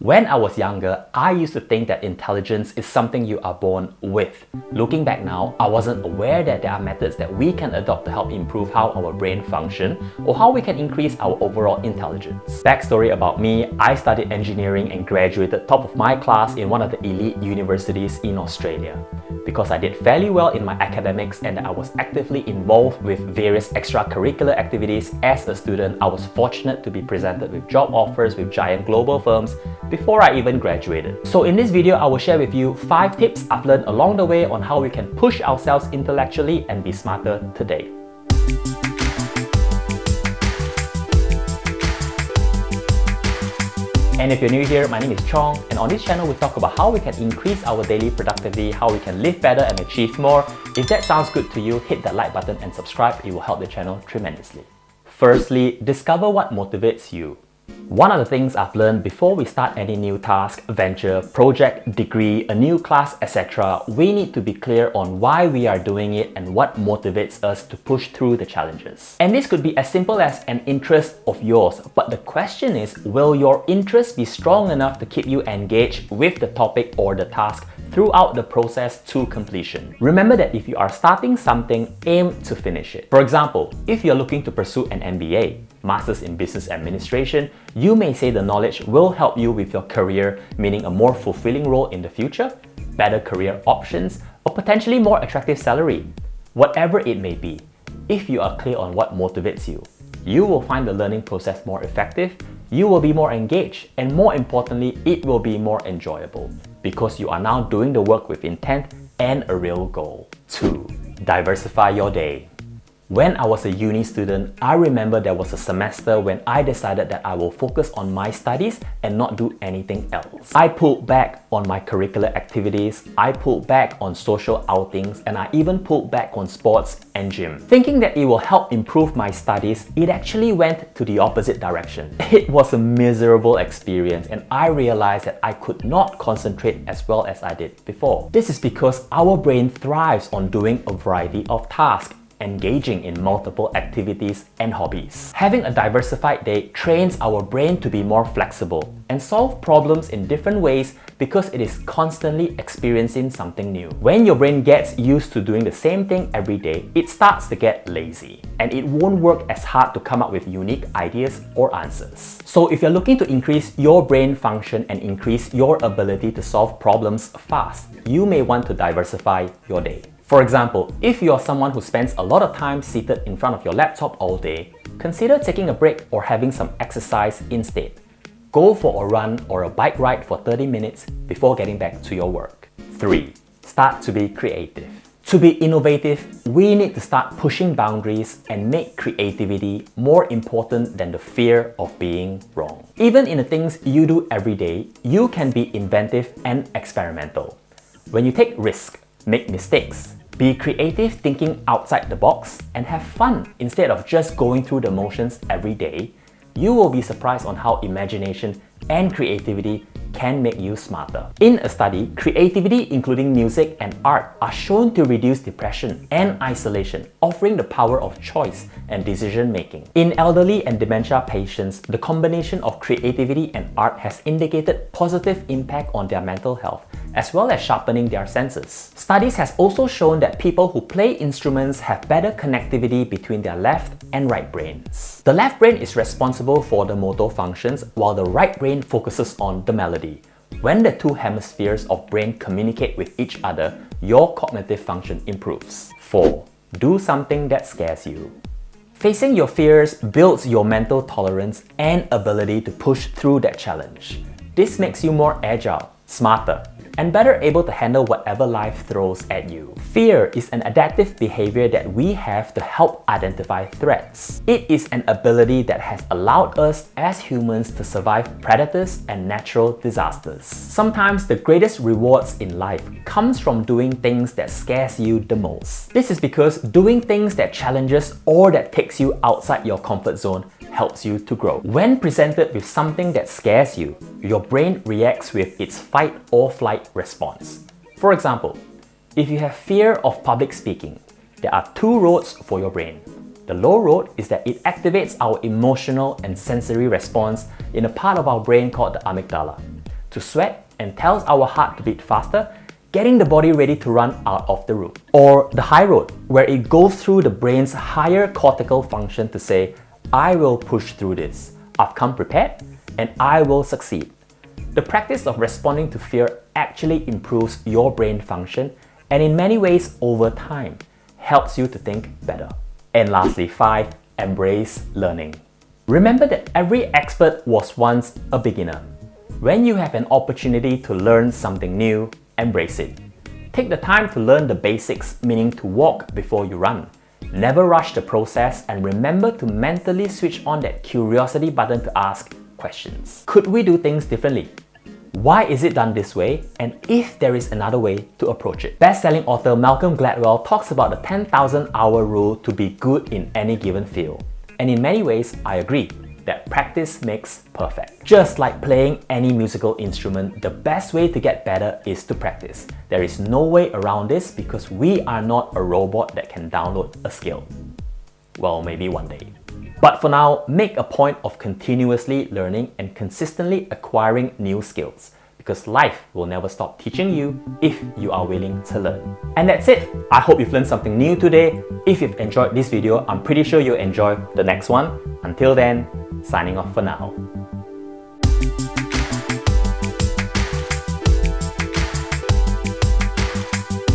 When I was younger, I used to think that intelligence is something you are born with. Looking back now, I wasn't aware that there are methods that we can adopt to help improve how our brain function or how we can increase our overall intelligence. Backstory about me, I studied engineering and graduated top of my class in one of the elite universities in Australia. Because I did fairly well in my academics and I was actively involved with various extracurricular activities as a student, I was fortunate to be presented with job offers with giant global firms before I even graduated. So in this video, I will share with you 5 tips I've learned along the way on how we can push ourselves intellectually and be smarter today. And if you're new here, my name is Chong, and on this channel we talk about how we can increase our daily productivity, how we can live better and achieve more. If that sounds good to you, hit that like button and subscribe. It will help the channel tremendously. Firstly, discover what motivates you. One of the things I've learned before we start any new task, venture, project, degree, a new class, etc., we need to be clear on why we are doing it and what motivates us to push through the challenges. And this could be as simple as an interest of yours, but the question is, will your interest be strong enough to keep you engaged with the topic or the task throughout the process to completion? Remember that if you are starting something, aim to finish it. For example, if you're looking to pursue an MBA, Masters in Business Administration, you may say the knowledge will help you with your career, meaning a more fulfilling role in the future, better career options, or potentially more attractive salary. Whatever it may be, if you are clear on what motivates you, you will find the learning process more effective, you will be more engaged, and more importantly, it will be more enjoyable because you are now doing the work with intent and a real goal. 2. Diversify your day. When I was a uni student, I remember there was a semester when I decided that I will focus on my studies and not do anything else. I pulled back on my curricular activities, I pulled back on social outings, and I even pulled back on sports and gym. Thinking that it will help improve my studies, it actually went to the opposite direction. It was a miserable experience and I realized that I could not concentrate as well as I did before. This is because our brain thrives on doing a variety of tasks, engaging in multiple activities and hobbies. Having a diversified day trains our brain to be more flexible and solve problems in different ways because it is constantly experiencing something new. When your brain gets used to doing the same thing every day, it starts to get lazy and it won't work as hard to come up with unique ideas or answers. So if you're looking to increase your brain function and increase your ability to solve problems fast, you may want to diversify your day. For example, if you're someone who spends a lot of time seated in front of your laptop all day, consider taking a break or having some exercise instead. Go for a run or a bike ride for 30 minutes before getting back to your work. 3. Start to be creative. To be innovative, we need to start pushing boundaries and make creativity more important than the fear of being wrong. Even in the things you do every day, you can be inventive and experimental. When you take risks, make mistakes, be creative thinking outside the box, and have fun instead of just going through the motions every day, you will be surprised on how imagination and creativity can make you smarter. In a study, creativity including music and art are shown to reduce depression and isolation, offering the power of choice and decision making. In elderly and dementia patients, the combination of creativity and art has indicated positive impact on their mental health, as well as sharpening their senses. Studies has also shown that people who play instruments have better connectivity between their left and right brains. The left brain is responsible for the motor functions, while the right brain focuses on the melody. When the two hemispheres of brain communicate with each other, your cognitive function improves. 4. Do something that scares you. Facing your fears builds your mental tolerance and ability to push through that challenge. This makes you more agile, smarter, and better able to handle whatever life throws at you. Fear is an adaptive behavior that we have to help identify threats. It is an ability that has allowed us as humans to survive predators and natural disasters. Sometimes the greatest rewards in life comes from doing things that scares you the most. This is because doing things that challenges or that takes you outside your comfort zone helps you to grow. When presented with something that scares you, your brain reacts with its fight or flight response. For example, if you have fear of public speaking, there are 2 roads for your brain. The low road is that it activates our emotional and sensory response in a part of our brain called the amygdala. to sweat and tells our heart to beat faster, getting the body ready to run out of the room. Or the high road, where it goes through the brain's higher cortical function to say, I will push through this. I've come prepared and I will succeed. The practice of responding to fear actually improves your brain function and in many ways over time helps you to think better. And lastly, 5, embrace learning. Remember that every expert was once a beginner. When you have an opportunity to learn something new, embrace it. Take the time to learn the basics, meaning to walk before you run. Never rush the process and remember to mentally switch on that curiosity button to ask questions. Could we do things differently? Why is it done this way? And if there is another way to approach it? Best-selling author Malcolm Gladwell talks about the 10,000 hour rule to be good in any given field. And in many ways, I agree that practice makes perfect. Just like playing any musical instrument, the best way to get better is to practice. There is no way around this because we are not a robot that can download a skill. Well, maybe one day. But for now, make a point of continuously learning and consistently acquiring new skills because life will never stop teaching you if you are willing to learn. And that's it. I hope you've learned something new today. If you've enjoyed this video, I'm pretty sure you'll enjoy the next one. Until then, signing off for now.